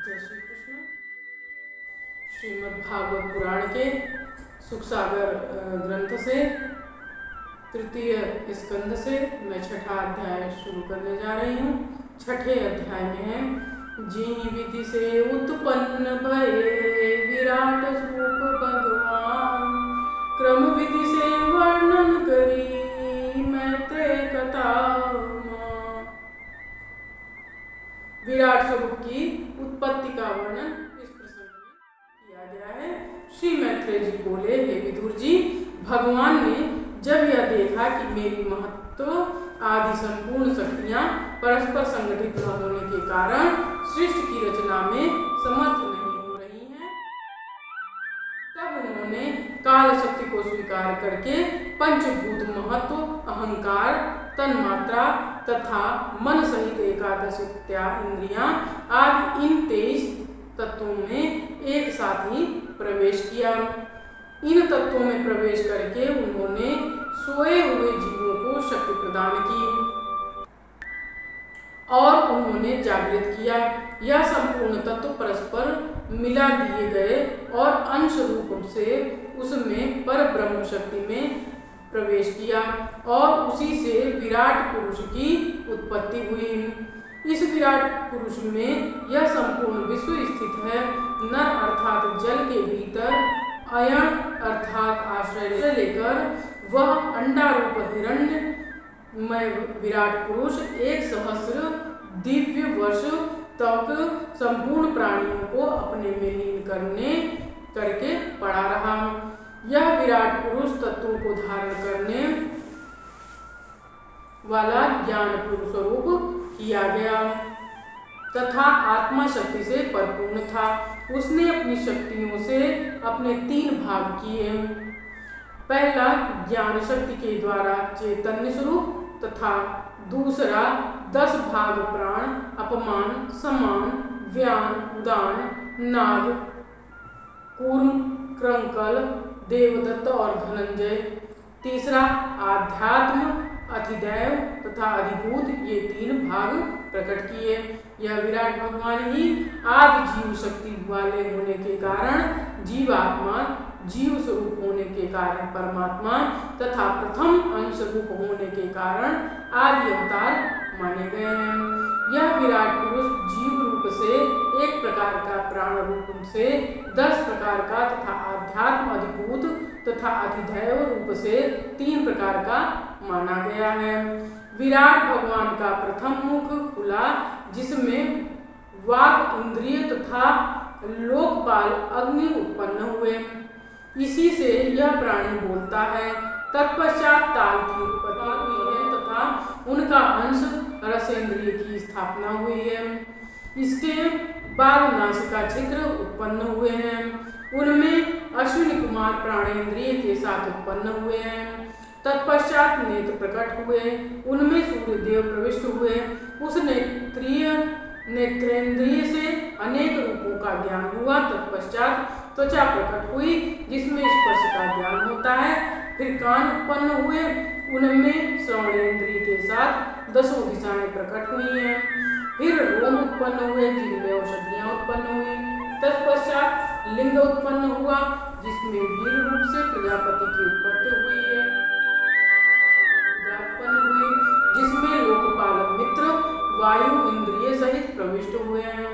जय श्री कृष्ण। श्रीमद् भागवत पुराण के सुखसागर ग्रंथ से तृतीय स्कंद से मैं छठा अध्याय शुरू करने जा रही हूँ। छठे अध्याय में है जिहि विधि से उत्पन्न भये विराट स्वरूप भगवान, क्रम विधि से वर्णन करी मैत्रेय कथा। विराट स्वरूप की उत्पत्ति का वर्णन इस प्रसंग में किया गया है। श्री मैत्रेय जी बोले, हे विदुर जी, भगवान ने जब यह देखा कि मेरी महत्व आदि संपूर्ण शक्तियां परस्पर संगठित न होने के कारण सृष्टि की रचना में समर्थ नहीं हो रही हैं, तब उन्होंने काल शक्ति को स्वीकार करके पंचभूत महत्व, अहंकार, तन्मात्रा तथा मन सहित एकादश इंद्रियां आदि इन 23 तत्वों में एक साथ ही प्रवेश किया। इन तत्वों में प्रवेश करके उन्होंने सोए हुए जीवों को शक्ति प्रदान की और उन्होंने जागृत किया। यह संपूर्ण तत्व परस्पर मिला दिए गए और अंश रूप से उसमें पर ब्रह्म शक्ति में प्रवेश किया और उसी से विराट पुरुष की उत्पत्ति हुई। इस विराट पुरुष में यह संपूर्ण विश्व स्थित है। नर अर्थात जल के भीतर, अयन अर्थात आश्रय से लेकर वह अंडा रूप हिरण्यमय विराट पुरुष 1,000 दिव्य वर्ष तक संपूर्ण प्राणियों को अपने में लीन करके पड़ा रहा। यह विराट पुरुष तत्वों को धारण करने वाला ज्ञान पुरुष स्वरूप किया गया तथा आत्मा शक्ति से परिपूर्ण था। उसने अपनी शक्तियों से अपने 3 भाग किए। पहला ज्ञान शक्ति के द्वारा चैतन्य स्वरूप तथा दूसरा 10 भाग प्राण, अपमान, समान, व्यान, उदान, नाग, कूर्म, क्रंकल, देवदत्त और धनंजय। तीसरा आध्यात्म, अधिदैव तथा अधिभूत, ये 3 भाग प्रकट किए। यह विराट भगवान ही आदि जीव शक्ति वाले होने के कारण जीवात्मा, जीव स्वरूप होने के कारण परमात्मा तथा प्रथम अंश रूप होने के कारण आदि अवतार माने गए हैं। यह विराट पुरुष जीव रूप से 1 प्रकार का, प्राण रूप से 10 प्रकार का तथा आध्यात्म, अधिभूत तथा अधिदैव रूप से 3 प्रकार का माना गया है। विराट भगवान का प्रथम मुख खुला जिसमें वाक इंद्रिय तथा लोकपाल अग्नि उत्पन्न हुए। इसी से यह प्राणी बोलता है। तत्पश्चात ताल की उत्पत्ति हुई है तथा उनका अंश रसेंद्रिय की स्थापना हुई है। इसके बाद नासिका छिद्र उत्पन्न हुए हैं। उनमें अश्विनी कुमार प्राणेंद्रिय के साथ उत्पन्न हुए हैं। तत्पश्चात नेत्र प्रकट हुए, उनमें सूर्य देव प्रविष्ट हुए। उस नेत्रेंद्रिय से अनेक रूपों का ज्ञान हुआ। तत्पश्चात त्वचा प्रकट हुई जिसमें स्पर्श का ज्ञान होता है। फिर कान उत्पन्न हुए, उनमें श्रवणेंद्रिय के साथ 10 दिशाएं प्रकट हुई हैं। फिर रोम उत्पन्न हुए जिनमें औषधियां उत्पन्न हुई। तत्पश्चात लिंग उत्पन्न हुआ जिसमें वीर रूप से प्रजापति की उत्पत्ति हुई है। उत्पन्न हुई जिसमें लोकपालक मित्र वायु इंद्रिय सहित प्रविष्ट हुए हैं।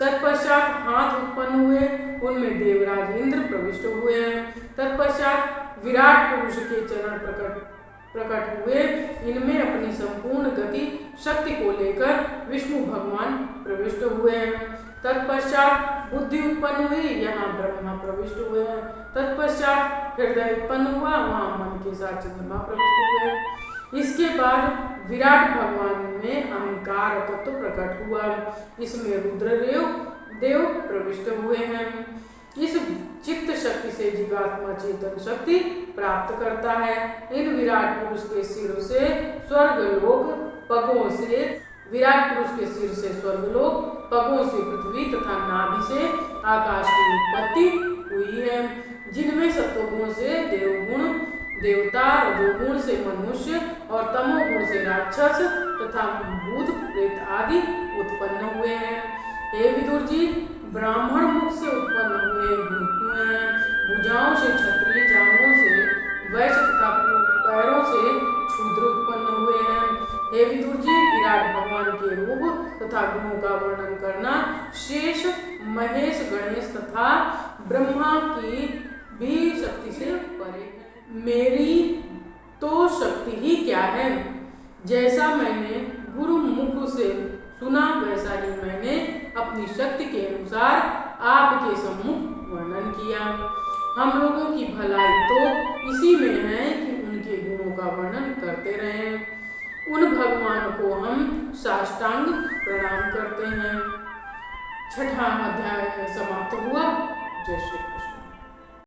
तत्पश्चात हाथ उत्पन्न हुए, उनमें देवराज इंद्र प्रविष्ट हुए हैं। तत्पश्चात विराट पुरुष के चरण प्रकट हुए। इनमें अपनी संपूर्ण गति शक्ति को लेकर विष्णु भगवान प्रविष्ट हुए हैं। तत्पश्चात बुद्धि उत्पन्न हुई, यहाँ ब्रह्मा प्रविष्ट हुए हैं। तत्पश्चात हृदय उत्पन्न हुआ, वहाँ मन के साथ चंद्रमा प्रविष्ट हुए। इसके बाद विराट भगवान में अहंकार तत्व प्रकट हुआ। इसमें रुद्रदेव प्रविष्ट हुए हैं। इस चित्त शक्ति से जीवात्मा चेतन शक्ति प्राप्त करता है। इन विराट पुरुष के सिर से स्वर्गलोक, पगों से विराट पुरुष के सिर से स्वर्गलोक, पगों से पृथ्वी तथा नाभि से आकाश की उत्पत्ति हुई है। जिनमें सत्वगुण से देवगुण, देवता, रजोगुण से मनुष्य और तमोगुण से राक्षस तथा भूत प्रेत आदि उत्पन्न हुए हैं। हे विदुर जी, ब्राह्मण मुख से उत्पन्न हुए भुजाओं से क्षत्रिय, जांघों से वैश्य तथा पैरों से शूद्र उत्पन्न हुए हैं। हे विदुर जी, विराट भगवान के रूप तथा गुणों का वर्णन करना शेष, महेश, गणेश तथा ब्रह्मा की भी शक्ति से परे है। मेरी तो शक्ति ही क्या है, जैसा मैंने गुरु मुख से सुना वैसा ही मैंने अपनी शक्ति के अनुसार आपके सम्मुख वर्णन किया। हम लोगों की भलाई तो इसी में है कि उनके गुणों का वर्णन करते रहें। उन भगवान को हम साष्टांग प्रणाम करते हैं। 6वां अध्याय समाप्त हुआ। जय श्री कृष्ण।